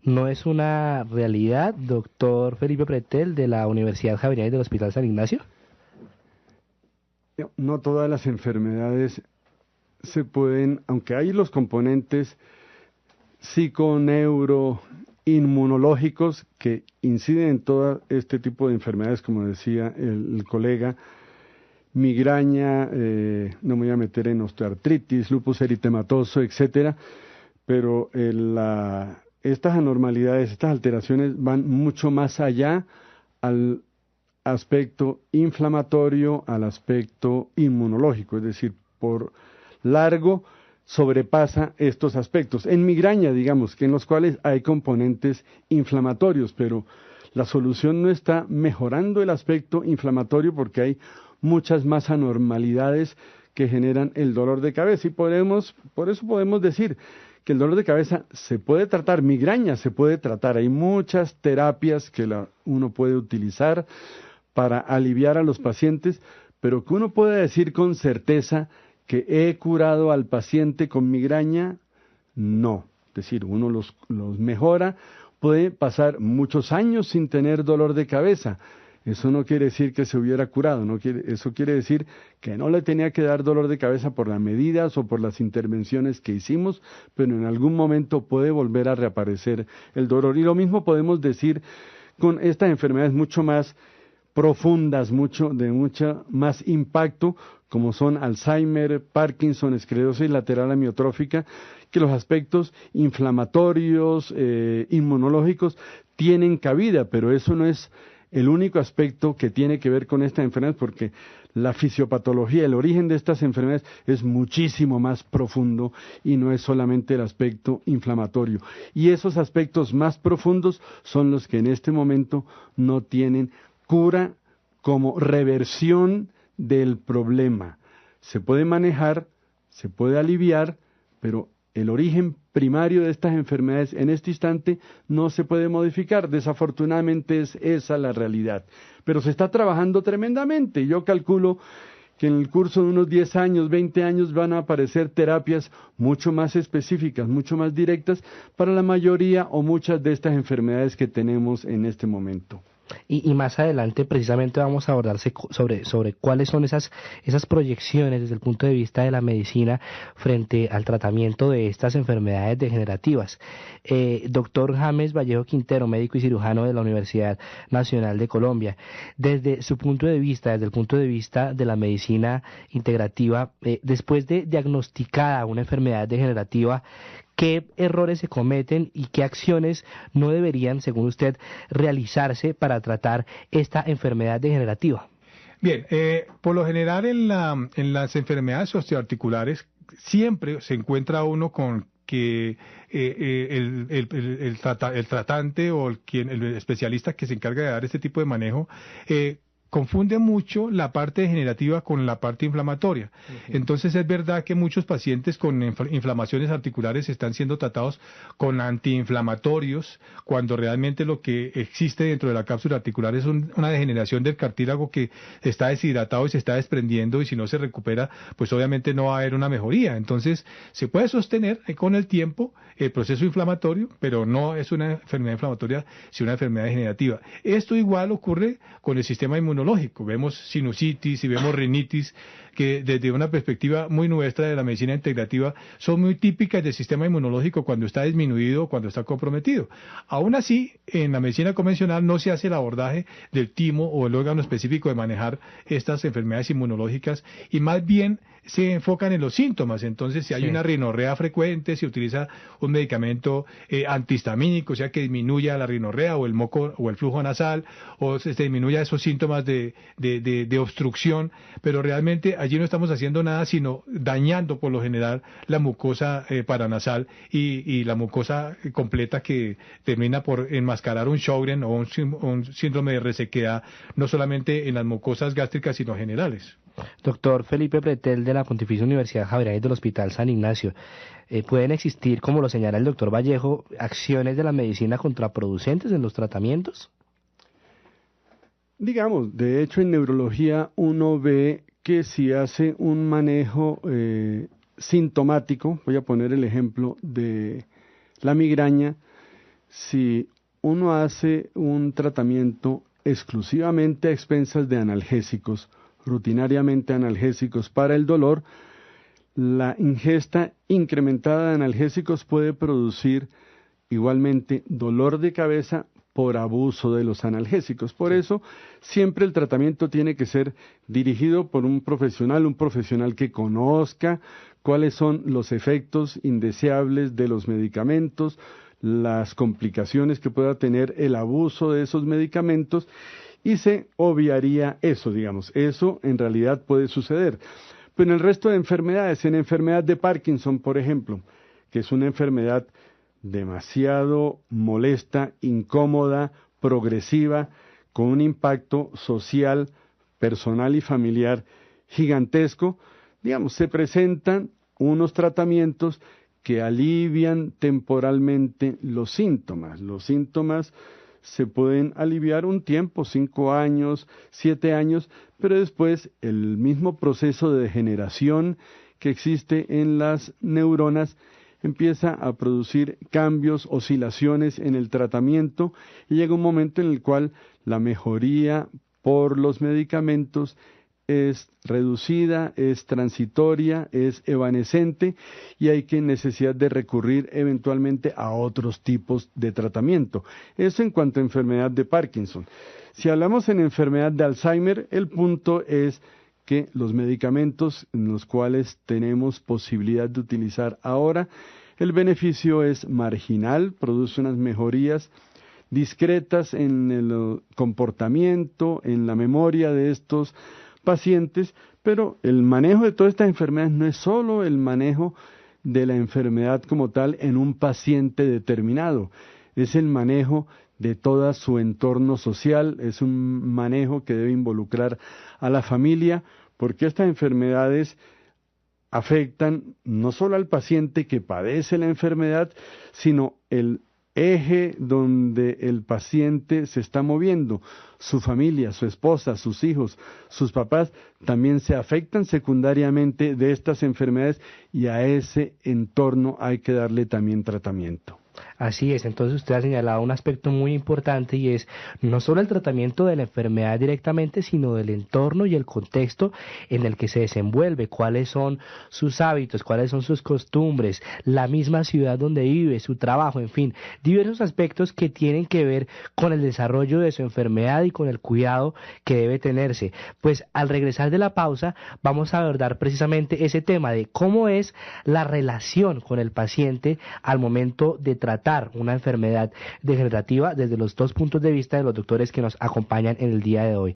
¿No es una realidad, doctor Felipe Pretel, de la Universidad Javeriana y del Hospital San Ignacio? No todas las enfermedades se pueden, aunque hay los componentes psico-neuro inmunológicos que inciden en todo este tipo de enfermedades, como decía el colega, migraña, no me voy a meter en osteoartritis, lupus eritematoso, etcétera, pero estas anormalidades, estas alteraciones van mucho más allá al aspecto inflamatorio, al aspecto inmunológico, es decir, por largo sobrepasa estos aspectos. En migraña, digamos, que en los cuales hay componentes inflamatorios, pero la solución no está mejorando el aspecto inflamatorio porque hay muchas más anormalidades que generan el dolor de cabeza y por eso podemos decir que el dolor de cabeza se puede tratar, migraña se puede tratar, hay muchas terapias que uno puede utilizar para aliviar a los pacientes, pero que uno puede decir con certeza que he curado al paciente con migraña, no. Es decir, uno los mejora, puede pasar muchos años sin tener dolor de cabeza. Eso no quiere decir que se hubiera curado, eso quiere decir que no le tenía que dar dolor de cabeza por las medidas o por las intervenciones que hicimos, pero en algún momento puede volver a reaparecer el dolor. Y lo mismo podemos decir con estas enfermedades mucho más profundas, de mucho más impacto, como son Alzheimer, Parkinson, esclerosis lateral amiotrófica, que los aspectos inflamatorios, inmunológicos, tienen cabida, pero eso no es el único aspecto que tiene que ver con esta enfermedad, porque la fisiopatología, el origen de estas enfermedades es muchísimo más profundo y no es solamente el aspecto inflamatorio. Y esos aspectos más profundos son los que en este momento no tienen cura como reversión del problema. Se puede manejar, se puede aliviar, pero el origen primario de estas enfermedades en este instante no se puede modificar. Desafortunadamente es esa la realidad. Pero se está trabajando tremendamente. Yo calculo que en el curso de unos 10 años, 20 años van a aparecer terapias mucho más específicas, mucho más directas para la mayoría o muchas de estas enfermedades que tenemos en este momento. Y más adelante precisamente vamos a abordar sobre cuáles son esas proyecciones desde el punto de vista de la medicina frente al tratamiento de estas enfermedades degenerativas. Doctor James Vallejo Quintero, médico y cirujano de la Universidad Nacional de Colombia, desde su punto de vista, desde el punto de vista de la medicina integrativa, después de diagnosticada una enfermedad degenerativa, ¿qué errores se cometen y qué acciones no deberían, según usted, realizarse para tratar esta enfermedad degenerativa? Bien, por lo general en las enfermedades osteoarticulares siempre se encuentra uno con que el tratante o el especialista que se encarga de dar este tipo de manejo confunde mucho la parte degenerativa con la parte inflamatoria. Entonces es verdad que muchos pacientes con inflamaciones articulares están siendo tratados con antiinflamatorios, cuando realmente lo que existe dentro de la cápsula articular es una degeneración del cartílago que está deshidratado y se está desprendiendo, y si no se recupera, pues obviamente no va a haber una mejoría. Entonces se puede sostener con el tiempo el proceso inflamatorio, pero no es una enfermedad inflamatoria, sino una enfermedad degenerativa. Esto igual ocurre con el sistema inmunológico. Vemos sinusitis y vemos rinitis que desde una perspectiva muy nuestra de la medicina integrativa son muy típicas del sistema inmunológico cuando está disminuido o cuando está comprometido. Aún así, en la medicina convencional no se hace el abordaje del timo o el órgano específico de manejar estas enfermedades inmunológicas y más bien se enfocan en los síntomas. Entonces, si hay una rinorrea frecuente, se utiliza un medicamento antihistamínico, o sea que disminuya la rinorrea o el moco o el flujo nasal, o se disminuya esos síntomas de obstrucción, pero realmente allí no estamos haciendo nada sino dañando por lo general la mucosa paranasal y la mucosa completa, que termina por enmascarar un Sjögren o un síndrome de resequedad, no solamente en las mucosas gástricas sino generales. Doctor Felipe Pretel, de la Pontificia Universidad Javeriana y del Hospital San Ignacio, ¿pueden existir, como lo señala el doctor Vallejo, acciones de la medicina contraproducentes en los tratamientos? Digamos, de hecho en neurología uno ve que si hace un manejo sintomático, voy a poner el ejemplo de la migraña, si uno hace un tratamiento exclusivamente a expensas de analgésicos, rutinariamente analgésicos para el dolor, la ingesta incrementada de analgésicos puede producir igualmente dolor de cabeza por abuso de los analgésicos. Por eso, siempre el tratamiento tiene que ser dirigido por un profesional que conozca cuáles son los efectos indeseables de los medicamentos, las complicaciones que pueda tener el abuso de esos medicamentos, y se obviaría eso, digamos. Eso en realidad puede suceder. Pero en el resto de enfermedades, en enfermedad de Parkinson, por ejemplo, que es una enfermedad demasiado molesta, incómoda, progresiva, con un impacto social, personal y familiar gigantesco, digamos, se presentan unos tratamientos que alivian temporalmente los síntomas. Los síntomas se pueden aliviar un tiempo, 5 años, 7 años, pero después el mismo proceso de degeneración que existe en las neuronas empieza a producir cambios, oscilaciones en el tratamiento, y llega un momento en el cual la mejoría por los medicamentos es reducida, es transitoria, es evanescente, y hay necesidad de recurrir eventualmente a otros tipos de tratamiento. Eso en cuanto a enfermedad de Parkinson. Si hablamos en enfermedad de Alzheimer, el punto es que los medicamentos en los cuales tenemos posibilidad de utilizar ahora, el beneficio es marginal, produce unas mejorías discretas en el comportamiento, en la memoria de estos pacientes, pero el manejo de todas estas enfermedades no es solo el manejo de la enfermedad como tal en un paciente determinado, es el manejo de todo su entorno social, es un manejo que debe involucrar a la familia, porque estas enfermedades afectan no solo al paciente que padece la enfermedad, sino el eje donde el paciente se está moviendo. Su familia, su esposa, sus hijos, sus papás también se afectan secundariamente de estas enfermedades, y a ese entorno hay que darle también tratamiento. Así es, entonces usted ha señalado un aspecto muy importante, y es no solo el tratamiento de la enfermedad directamente, sino del entorno y el contexto en el que se desenvuelve, cuáles son sus hábitos, cuáles son sus costumbres, la misma ciudad donde vive, su trabajo, en fin, diversos aspectos que tienen que ver con el desarrollo de su enfermedad y con el cuidado que debe tenerse. Pues al regresar de la pausa vamos a abordar precisamente ese tema de cómo es la relación con el paciente al momento de tratar una enfermedad degenerativa desde los dos puntos de vista de los doctores que nos acompañan en el día de hoy.